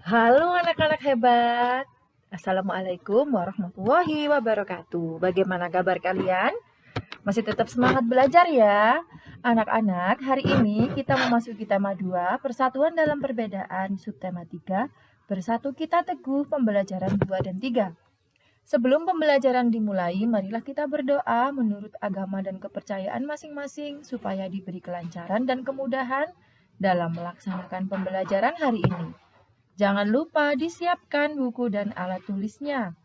Halo anak-anak hebat. Assalamualaikum warahmatullahi wabarakatuh. Bagaimana kabar kalian? Masih tetap semangat belajar ya? Anak-anak, hari ini kita memasuki tema 2, Persatuan dalam Perbedaan, subtema 3, Bersatu Kita Teguh, pembelajaran 2 dan 3. Sebelum pembelajaran dimulai, marilah kita berdoa menurut agama dan kepercayaan masing-masing supaya diberi kelancaran dan kemudahan dalam melaksanakan pembelajaran hari ini. Jangan lupa disiapkan buku dan alat tulisnya.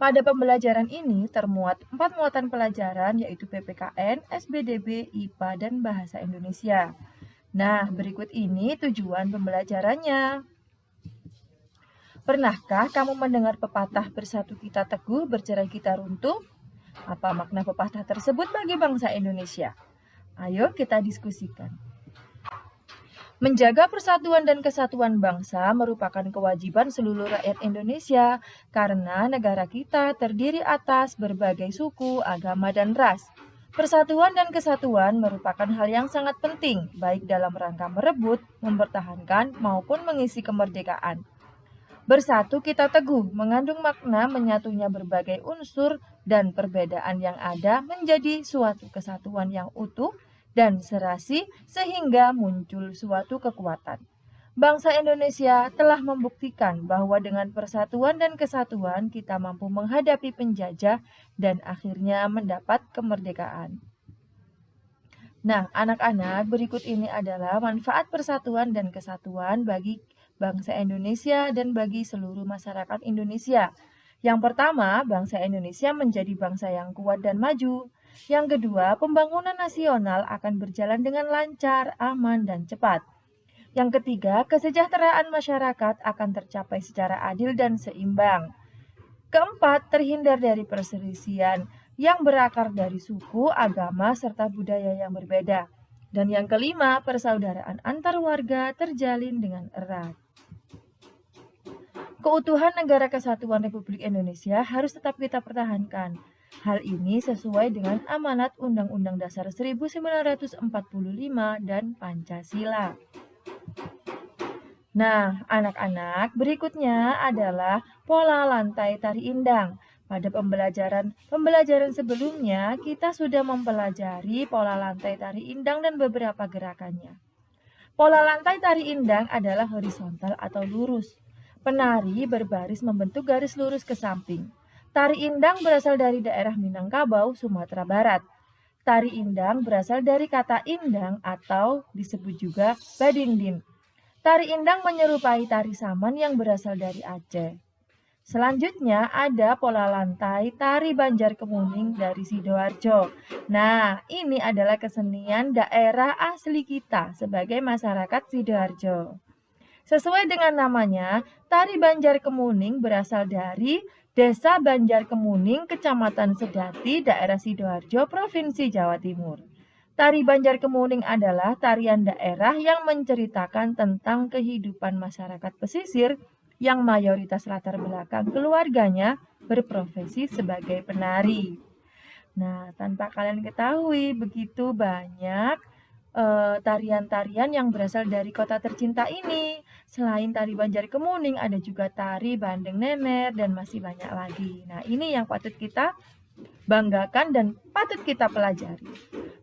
Pada pembelajaran ini termuat 4 muatan pelajaran yaitu PPKN, SBDB, IPA, dan Bahasa Indonesia. Nah, berikut ini tujuan pembelajarannya. Pernahkah kamu mendengar pepatah bersatu kita teguh, bercerai kita runtuh? Apa makna pepatah tersebut bagi bangsa Indonesia? Ayo kita diskusikan. Menjaga persatuan dan kesatuan bangsa merupakan kewajiban seluruh rakyat Indonesia karena negara kita terdiri atas berbagai suku, agama, dan ras. Persatuan dan kesatuan merupakan hal yang sangat penting, baik dalam rangka merebut, mempertahankan, maupun mengisi kemerdekaan. Bersatu kita teguh mengandung makna menyatunya berbagai unsur dan perbedaan yang ada menjadi suatu kesatuan yang utuh dan serasi sehingga muncul suatu kekuatan. Bangsa Indonesia telah membuktikan bahwa dengan persatuan dan kesatuan kita mampu menghadapi penjajah dan akhirnya mendapat kemerdekaan. Nah, anak-anak, berikut ini adalah manfaat persatuan dan kesatuan bagi bangsa Indonesia dan bagi seluruh masyarakat Indonesia. Yang pertama, bangsa Indonesia menjadi bangsa yang kuat dan maju. Yang kedua, pembangunan nasional akan berjalan dengan lancar, aman, dan cepat. Yang ketiga, kesejahteraan masyarakat akan tercapai secara adil dan seimbang. Keempat, terhindar dari perselisihan yang berakar dari suku, agama, serta budaya yang berbeda. Dan yang kelima, persaudaraan antar warga terjalin dengan erat. Keutuhan Negara Kesatuan Republik Indonesia harus tetap kita pertahankan. Hal ini sesuai dengan amanat Undang-Undang Dasar 1945 dan Pancasila. Nah, anak-anak, berikutnya adalah pola lantai tari indang. Pada pembelajaran sebelumnya, kita sudah mempelajari pola lantai tari indang dan beberapa gerakannya. Pola lantai tari indang adalah horizontal atau lurus. Penari berbaris membentuk garis lurus ke samping. Tari indang berasal dari daerah Minangkabau, Sumatera Barat. Tari indang berasal dari kata indang atau disebut juga badindin. Tari indang menyerupai tari saman yang berasal dari Aceh. Selanjutnya ada pola lantai tari Banjarkemuning dari Sidoarjo. Nah, ini adalah kesenian daerah asli kita sebagai masyarakat Sidoarjo. Sesuai dengan namanya, tari Banjarkemuning berasal dari Desa Banjarkemuning, Kecamatan Sedati, daerah Sidoarjo, Provinsi Jawa Timur. Tari Banjarkemuning adalah tarian daerah yang menceritakan tentang kehidupan masyarakat pesisir yang mayoritas latar belakang keluarganya berprofesi sebagai penari. Nah, tanpa kalian ketahui, begitu banyak tarian-tarian yang berasal dari kota tercinta ini. Selain tari Banjarkemuning, ada juga tari Bandeng Nener dan masih banyak lagi. Nah, ini yang patut kita banggakan dan patut kita pelajari.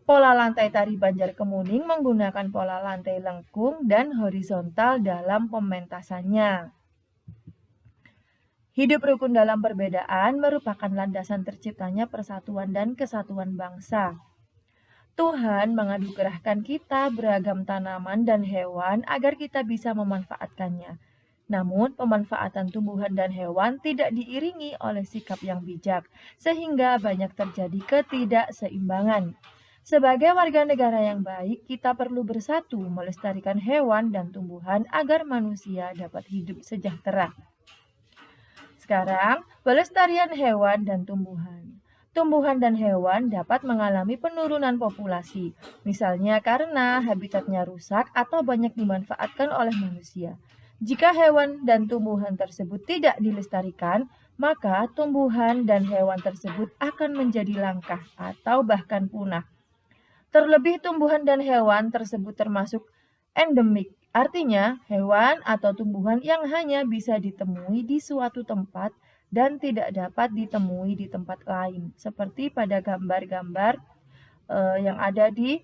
Pola lantai tari Banjarkemuning menggunakan pola lantai lengkung dan horizontal dalam pementasannya. Hidup rukun dalam perbedaan merupakan landasan terciptanya persatuan dan kesatuan bangsa. Tuhan menganugerahkan kita beragam tanaman dan hewan agar kita bisa memanfaatkannya. Namun, pemanfaatan tumbuhan dan hewan tidak diiringi oleh sikap yang bijak, sehingga banyak terjadi ketidakseimbangan. Sebagai warga negara yang baik, kita perlu bersatu melestarikan hewan dan tumbuhan agar manusia dapat hidup sejahtera. Sekarang, pelestarian hewan dan tumbuhan. Tumbuhan dan hewan dapat mengalami penurunan populasi, misalnya karena habitatnya rusak atau banyak dimanfaatkan oleh manusia. Jika hewan dan tumbuhan tersebut tidak dilestarikan, maka tumbuhan dan hewan tersebut akan menjadi langka atau bahkan punah. Terlebih tumbuhan dan hewan tersebut termasuk endemik Artinya, hewan atau tumbuhan yang hanya bisa ditemui di suatu tempat dan tidak dapat ditemui di tempat lain, seperti pada gambar-gambar yang ada di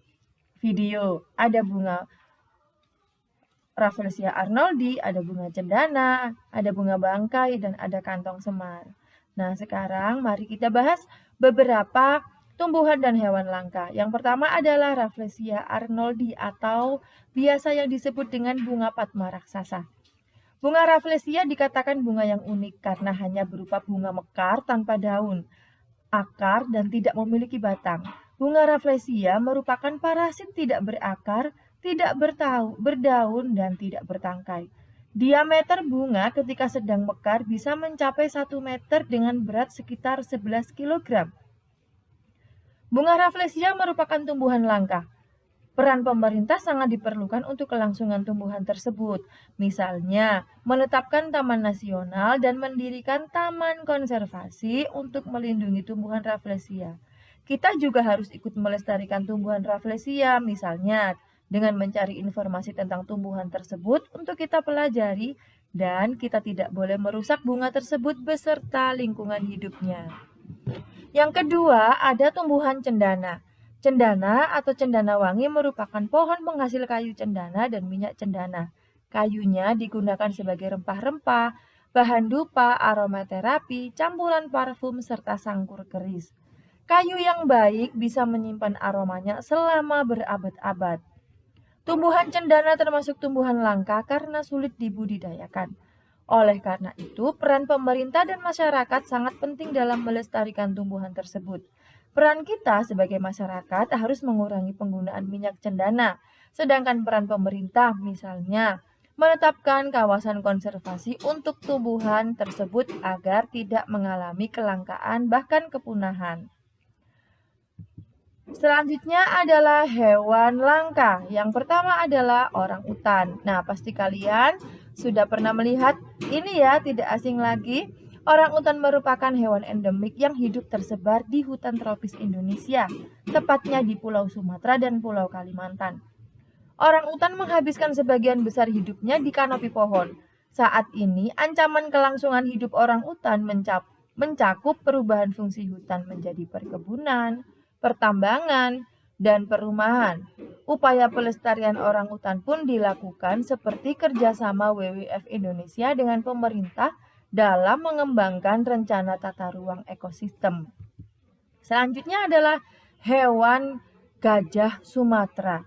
video. Ada bunga Rafflesia arnoldi, ada bunga cendana, ada bunga bangkai, dan ada kantong semar. Nah, sekarang mari kita bahas beberapa tumbuhan dan hewan langka. Yang pertama adalah Rafflesia arnoldi atau biasa yang disebut dengan bunga padma raksasa. Bunga Rafflesia dikatakan bunga yang unik karena hanya berupa bunga mekar tanpa daun, akar, dan tidak memiliki batang. Bunga Rafflesia merupakan parasit tidak berakar, tidak berdaun, dan tidak bertangkai. Diameter bunga ketika sedang mekar bisa mencapai 1 meter dengan berat sekitar 11 kg. Bunga Rafflesia merupakan tumbuhan langka. Peran pemerintah sangat diperlukan untuk kelangsungan tumbuhan tersebut. Misalnya, menetapkan taman nasional dan mendirikan taman konservasi untuk melindungi tumbuhan Rafflesia. Kita juga harus ikut melestarikan tumbuhan Rafflesia, misalnya dengan mencari informasi tentang tumbuhan tersebut untuk kita pelajari, dan kita tidak boleh merusak bunga tersebut beserta lingkungan hidupnya. Yang kedua, ada tumbuhan cendana. Cendana atau cendana wangi merupakan pohon penghasil kayu cendana dan minyak cendana. Kayunya digunakan sebagai rempah-rempah, bahan dupa, aromaterapi, campuran parfum, serta sangkur keris. Kayu yang baik bisa menyimpan aromanya selama berabad-abad. Tumbuhan cendana termasuk tumbuhan langka karena sulit dibudidayakan. Oleh karena itu, peran pemerintah dan masyarakat sangat penting dalam melestarikan tumbuhan tersebut. Peran kita sebagai masyarakat harus mengurangi penggunaan minyak cendana, sedangkan peran pemerintah misalnya menetapkan kawasan konservasi untuk tumbuhan tersebut agar tidak mengalami kelangkaan bahkan kepunahan. Selanjutnya adalah hewan langka. Yang pertama adalah orang utan. Nah, pasti kalian sudah pernah melihat ini ya, tidak asing lagi. Orang utan merupakan hewan endemik yang hidup tersebar di hutan tropis Indonesia, tepatnya di Pulau Sumatera dan Pulau Kalimantan. Orang utan menghabiskan sebagian besar hidupnya di kanopi pohon. Saat ini, ancaman kelangsungan hidup orang utan mencakup perubahan fungsi hutan menjadi perkebunan, pertambangan, dan perumahan. Upaya pelestarian orang utan pun dilakukan seperti kerjasama WWF Indonesia dengan pemerintah dalam mengembangkan rencana tata ruang ekosistem. Selanjutnya adalah hewan gajah Sumatera.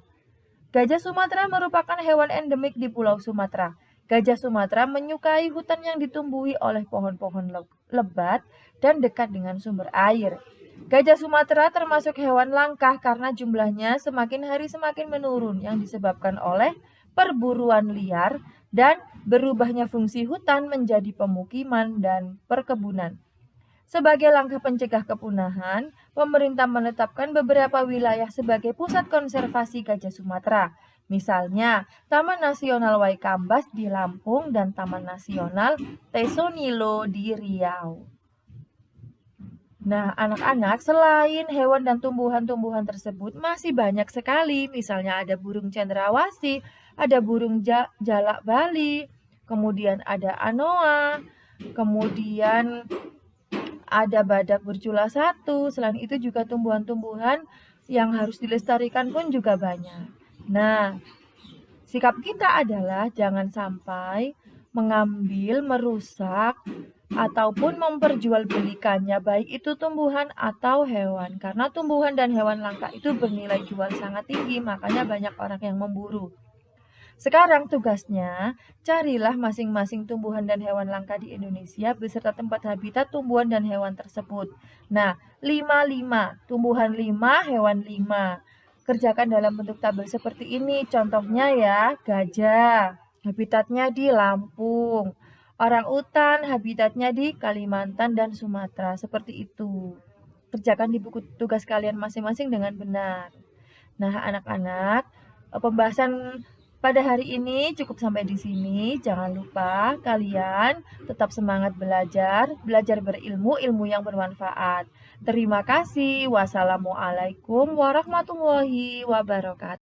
Gajah Sumatera merupakan hewan endemik di Pulau Sumatera. Gajah Sumatera menyukai hutan yang ditumbuhi oleh pohon-pohon lebat dan dekat dengan sumber air. Gajah Sumatera termasuk hewan langka karena jumlahnya semakin hari semakin menurun yang disebabkan oleh perburuan liar dan berubahnya fungsi hutan menjadi pemukiman dan perkebunan. Sebagai langkah pencegah kepunahan, pemerintah menetapkan beberapa wilayah sebagai pusat konservasi gajah Sumatera. Misalnya, Taman Nasional Waikambas di Lampung dan Taman Nasional Tesonilo di Riau. Nah, anak-anak, selain hewan dan tumbuhan-tumbuhan tersebut masih banyak sekali. Misalnya ada burung cendrawasih, ada burung jalak Bali, kemudian ada anoa, kemudian ada badak bercula satu. Selain itu juga tumbuhan-tumbuhan yang harus dilestarikan pun juga banyak. Nah, sikap kita adalah jangan sampai mengambil, merusak, ataupun memperjualbelikannya, baik itu tumbuhan atau hewan. Karena tumbuhan dan hewan langka itu bernilai jual sangat tinggi, makanya banyak orang yang memburu. Sekarang tugasnya, carilah masing-masing tumbuhan dan hewan langka di Indonesia beserta tempat habitat tumbuhan dan hewan tersebut. Nah, 5-5, tumbuhan 5, hewan 5. Kerjakan dalam bentuk tabel seperti ini. Contohnya ya, gajah, habitatnya di Lampung. Orang utan, habitatnya di Kalimantan dan Sumatera. Seperti itu. Kerjakan di buku tugas kalian masing-masing dengan benar. Nah, anak-anak, pembahasan pada hari ini cukup sampai di sini. Jangan lupa kalian tetap semangat belajar, belajar berilmu, ilmu yang bermanfaat. Terima kasih. Wassalamualaikum warahmatullahi wabarakatuh.